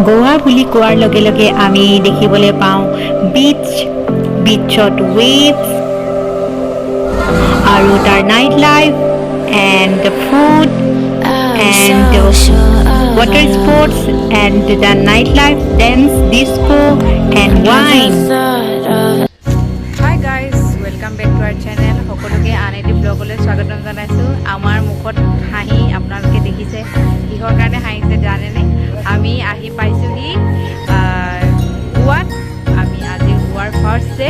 গোৱা বুলি কোৱাৰ লগে লগে আমি দেখিবলৈ পাওঁ বিচত ৱেভছ আৰু তাৰ night life and the food and water sports and the nightlife, dance, disco and wine. Hi guys, welcome back to our channel. সকলোকে আন এটি ব্লগলৈ স্বাগতম জনাইছোঁ। আমাৰ মুখত হাঁহি আপোনালোকে দেখিছে, কিহৰ কাৰণে হাঁহিছে জানেনে? আমি আহি পাইছোঁহি গোৱাত। আমি আজি গোৱাৰ ফাৰ্ষ্ট ডে।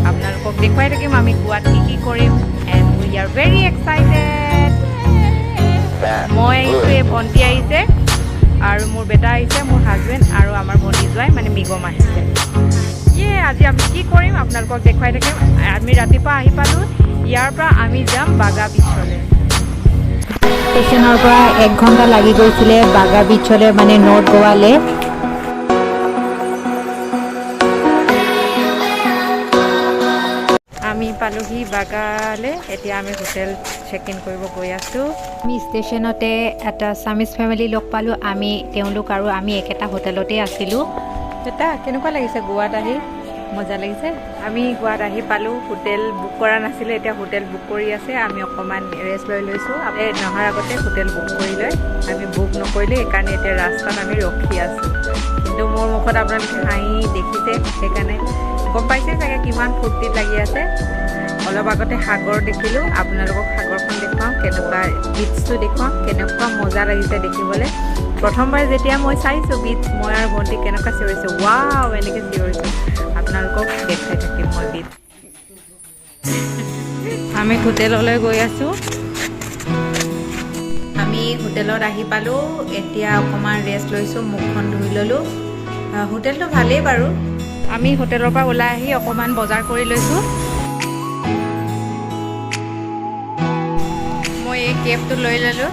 আপোনালোকক দেখুৱাই থাকিম আমি গোৱাত কি কৰিম and we are very excited. মই আহিছোঁ, ভণ্টি আহিছে আৰু মোৰ বেটা আহিছে, মোৰ হাজবেণ্ড আৰু আমাৰ ভণ্টি জোৱাই মানে মিগম আহিছে। আজি আমি কি কৰিম আপোনালোকক দেখুৱাই থাকিম। আমি ৰাতিপুৱা আহি পালোঁ, ইয়াৰ পৰা আমি যাম বাগা বিচলৈ। ষ্টেচনৰ পৰা 1 ঘণ্টা লাগি গৈছিলে বাগা বিচলৈ, মানে নৰ্থ গোৱালৈ। আমি পালোহি বাগালে। এতিয়া আমি হোটেল চেক ইন কৰিব গৈ আছোঁ। আমি ষ্টেচনতে এটা চামিজ ফেমিলি লগ পালোঁ। তেওঁলোক আৰু আমি একেটা হোটেলতে আছিলোঁ। এটা কেনেকুৱা লাগিছে গোৱাত আহি? মজা লাগিছে। আমি গোৱাত আহি পালোঁ, হোটেল বুক কৰা নাছিলে, এতিয়া হোটেল বুক কৰি আছে। আমি অকণমান ৰেষ্ট লৈছোঁ। নহাৰ আগতে হোটেল বুক কৰি লৈ আমি বুক নকৰিলোঁ, সেইকাৰণে এতিয়া ৰাস্তাত আমি ৰখি আছোঁ। কিন্তু মোৰ মুখত আপোনালোকে হাঁহি দেখিছে, সেইকাৰণে গম পাইছে চাগে কিমান ফূৰ্তিত লাগি আছে। অলপ আগতে সাগৰ দেখিলোঁ, আপোনালোকক সাগৰখন দেখুৱাম, কেনেকুৱা বিচটো দেখুৱাম, কেনেকুৱা মজা লাগিছে দেখিবলৈ। প্ৰথমবাৰ যেতিয়া মই চাইছোঁ বিচ, মই আৰু ভণ্টি কেনেকুৱা চিঞৰিছোঁ, ৱাও এনেকৈ চিঞৰিছোঁ। আপোনালোকক দেখাই থাকিম মই বিচ। আমি হোটেললৈ গৈ আছোঁ। আমি হোটেলত আহি পালোঁ, এতিয়া অকণমান ৰেষ্ট লৈছোঁ, মুখখন ধুই ল'লোঁ। হোটেলটো ভালেই বাৰু। আমি হোটেলৰ পৰা ওলাই আহি অকণমান বজাৰ কৰি লৈছোঁ। মই এই কেবটো লৈ ল'লোঁ।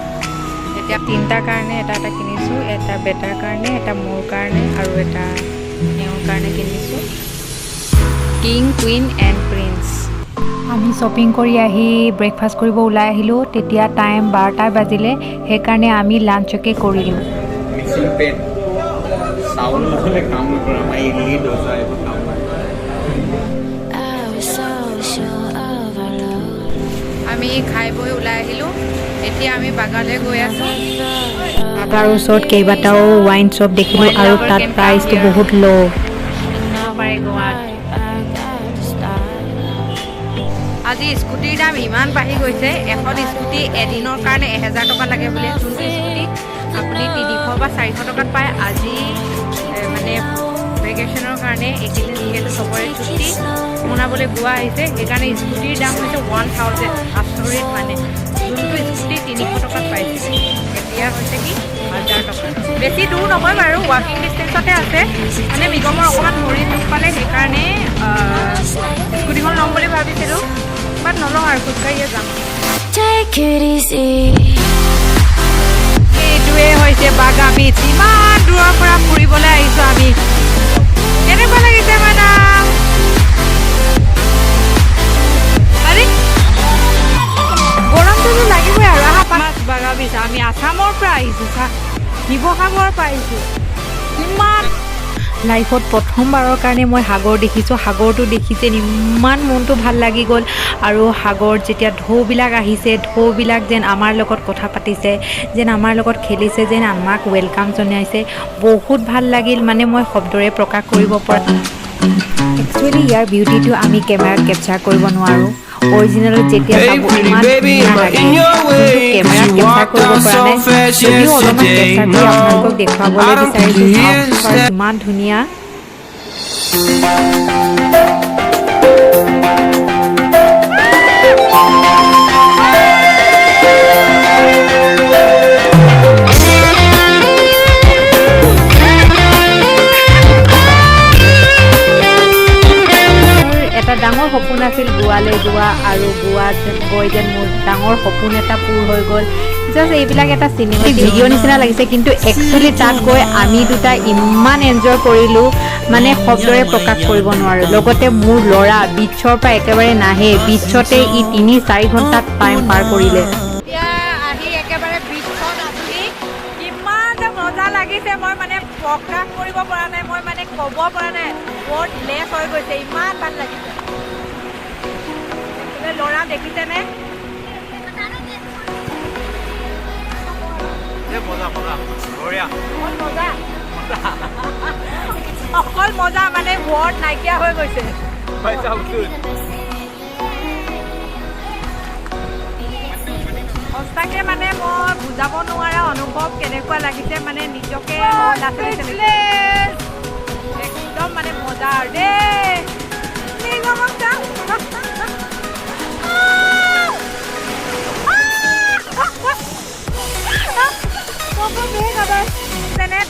এতিয়া 3টাৰ কাৰণে এটা কিনিছোঁ, এটা বেটাৰ কাৰণে, এটা মোৰ কাৰণে আৰু এটা এওঁৰ কাৰণে কিনিছোঁ। King, queen and prince. আমি শ্বপিং কৰি আহি ব্ৰেকফাষ্ট কৰিব ওলাই আহিলোঁ। তেতিয়া টাইম 12টা বাজিলে, সেইকাৰণে আমি লাঞ্চকে কৰিলোঁ। আমি খাই বৈ ওলাই আহিলোঁ। এতিয়া আমি বাগালৈ গৈ আছোঁ। বাগাৰ ওচৰত কেইবাটাও ৱাইন শ্বপ দেখিলোঁ আৰু তাত প্ৰাইচটো বহুত ল'। আজি স্কুটিৰ দাম ইমান বাঢ়ি গৈছে। এখন স্কুটি এদিনৰ কাৰণে 1000 টকা লাগে বোলে। যোনটো স্কুটি আপুনি 300 বা 400 টকাত পায়। আজি মানে ভেকেশ্যনৰ কাৰণে এইকেইদিন যিহেতু চবৰে ছুটি মনাবলৈ গোৱা আহিছে, সেইকাৰণে স্কুটিৰ দাম হৈছে 1000। আচৰিত মানে, যোনটো স্কুটি 300 টকাত পাইছে এতিয়া হৈছে কি 1000 টকা। বেছি দূৰ নহয় বাৰু, ৱাকিং ডিষ্টেঞ্চতে আছে। মানে মিগমৰ অকণমান ভৰি দুখ পালে, সেইকাৰণে স্কুটিখন ল'ম বুলি ভাবিছিলোঁ, বাট নলওঁ আৰু খোজকাঢ়িয়ে যাম। এইটোৱে হৈছে বাগা বিচ। ইমান দূৰৰ পৰা ফুৰিবলৈ আহিছোঁ আমি। কেনেকুৱা লাগিছে মেডাম? আৰে গৰমটোতো লাগিবই আৰু। বাগা বিচ, আমি আছামৰ পৰা আহিছোঁ, শিৱসাগৰৰ পৰা আহিছোঁ। ইমান লাইফত প্ৰথমবাৰৰ কাৰণে মই সাগৰ দেখিছোঁ। সাগৰটো দেখি যেন ইমান মনটো ভাল লাগি গ'ল। আৰু সাগৰ যেতিয়া ঢৌবিলাক আহিছে, ঢৌবিলাক যেন আমাৰ লগত কথা পাতিছে, যেন আমাৰ লগত খেলিছে, যেন আমাক ৱেলকাম জনাইছে। বহুত ভাল লাগিল, মানে মই শব্দৰে প্ৰকাশ কৰিব পৰা। একচুৱেলি ইয়াৰ বিউটিটো আমি কেমেৰাত কেপচাৰ কৰিব নোৱাৰোঁ। অৰিজিনেলত যেতিয়া চাব ইমান ধুনীয়া লাগে, কিন্তু কেমেৰাত কেপচাৰ কৰিব পৰা নাই। যদিও অলপমান কেপচাৰ কৰি আপোনালোকক দেখুৱাবলৈ বিচাৰিছোঁ, ইমান ধুনীয়া। ডাঙৰ সপোন আছিল গোৱালৈ যোৱা, আৰু গোৱাত গৈ যেন মোৰ ডাঙৰ সপোন এটা পূৰ হৈ গ'ল। জাষ্ট এইবিলাক এটা চিনেমেটিক ভিডিঅ' নিচিনা লাগিছে, কিন্তু একচুৱেলি তাত গৈ আমি দুটা ইমান এনজয় কৰিলোঁ, মানে শব্দৰে প্ৰকাশ কৰিব নোৱাৰোঁ। লগতে মোৰ ল'ৰা বিচৰ পৰা একেবাৰে নাহে, বিচতে 3-4 ঘণ্টা টাইম পাৰ কৰিলে। এতিয়া আহি একেবাৰে বিচত আছোহি, কিমান যে মজা লাগিছে। মই মানে প্ৰকাশ কৰিব পৰা নাই, মই মানে ক'ব পৰা নাই, ৱৰ্ড লেছ হৈ গৈছে, ইমান ভাল লাগিছে। ল'ৰা দেখিছেনে? অকল মজা মানে ৱৰ্ড নাইকিয়া হৈ গৈছে। সঁচাকে মানে মই বুজাব নোৱাৰা অনুভৱ কেনেকুৱা লাগিছে, মানে নিজকে একদম মানে মজা আৰু দেই।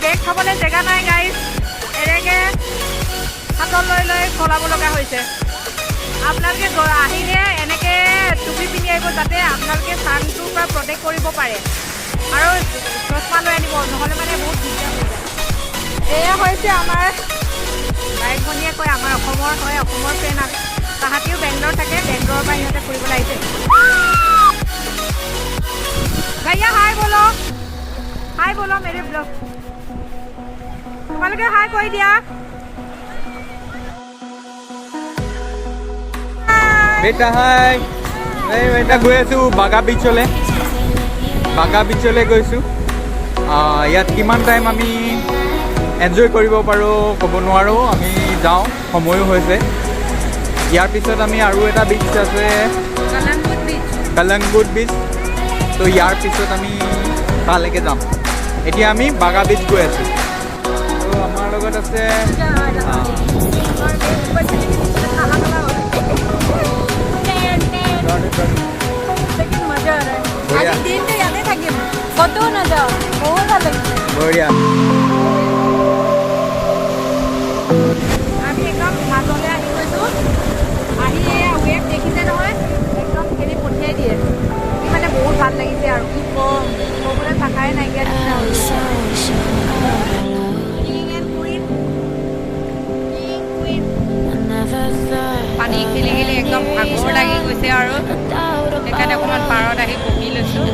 বেগ খাবলৈ জেগা নাই গাইজ, এনেকে হাতত লৈ লৈ চলাব লগা হৈছে। আপোনালোকে আহিলে এনেকে টুপি পিন্ধি আহিব, যাতে আপোনালোকে ছানটোৰ পৰা প্ৰটেক্ট কৰিব পাৰে, আৰু চশমা লৈ আনিব, নহ'লে মানে বহুত দিগদাৰ হৈ যায়। এয়া হৈছে আমাৰ বাইক ভনীয়ে কয় আমাৰ অসমৰ হয়, অসমৰ ফ্ৰেণ্ড আছে, তাহাঁতিও বেংগলৰ থাকে, বেংগলোৰৰ পৰা সিহঁতে ফুৰিবলৈ আহিছে। भैया हाय बोलो, हाय बोलो मेरे ब्लॉग, তোমালোকে হাই কৈ দিয়া। বেটা হাই, এই বেটা গৈ আছোঁ বাগা বিচলৈ, গৈছোঁ। ইয়াত কিমান টাইম আমি এনজয় কৰিব পাৰোঁ ক'ব নোৱাৰোঁ, আমি যাওঁ, সময়ো হৈছে। ইয়াৰ পিছত আমি আৰু এটা বিচ আছে, কালাংগুট বিচ, তো ইয়াৰ পিছত আমি তালৈকে যাম। এতিয়া আমি বাগা বিচ গৈ আছোঁ। তো আমাৰ লগত আছে বঢ়িয়া। আমি একদম মাজলৈ আহি গৈছোঁ, আহি এয়া ৱেব দেখিছে নহয়, একদম খেলি পঠিয়াই দিয়ে। মানে বহুত ভাল লাগিছে আৰু কি ক'ম, ক'বলৈ ভাষাই নাইকিয়া নিচিনা হৈছে। পানী খেলি খেলি একদম ভাগৰ লাগি গৈছে, আৰু সেইকাৰণে অকণমান পাৰত আহি বহি লৈছোঁ,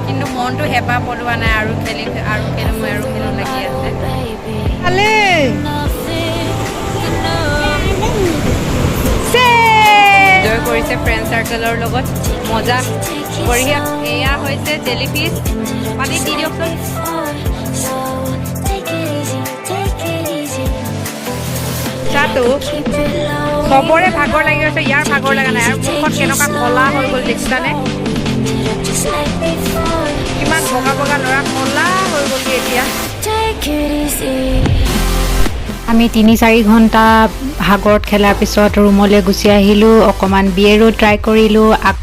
কিন্তু মনটো হেঁপাহ পলোৱা নাই, আৰু খেলো লাগি আছে। এনজয় কৰিছে ফ্ৰেণ্ড চাৰ্কেলৰ লগত, মজা বঢ়িয়া। এয়া হৈছে জেলিফিছ, পানীত দি দিয়কচোন। চাটো চবৰে ভাগৰ লাগি গৈছে, ইয়াৰ ভাগৰ লগা নাই, আৰু মুখখন কেনেকুৱা ক'লা হৈ গ'ল দেখিছানে? কিমান বগা বগা ল'ৰা ক'লা হৈ গ'লগৈ এতিয়া। আমি 3-4 ঘণ্টা সাগৰত খেলাৰ পিছত ৰুমলৈ গুচি আহিলোঁ, অকণমান বিয়েৰো ট্ৰাই কৰিলোঁ, আকৌ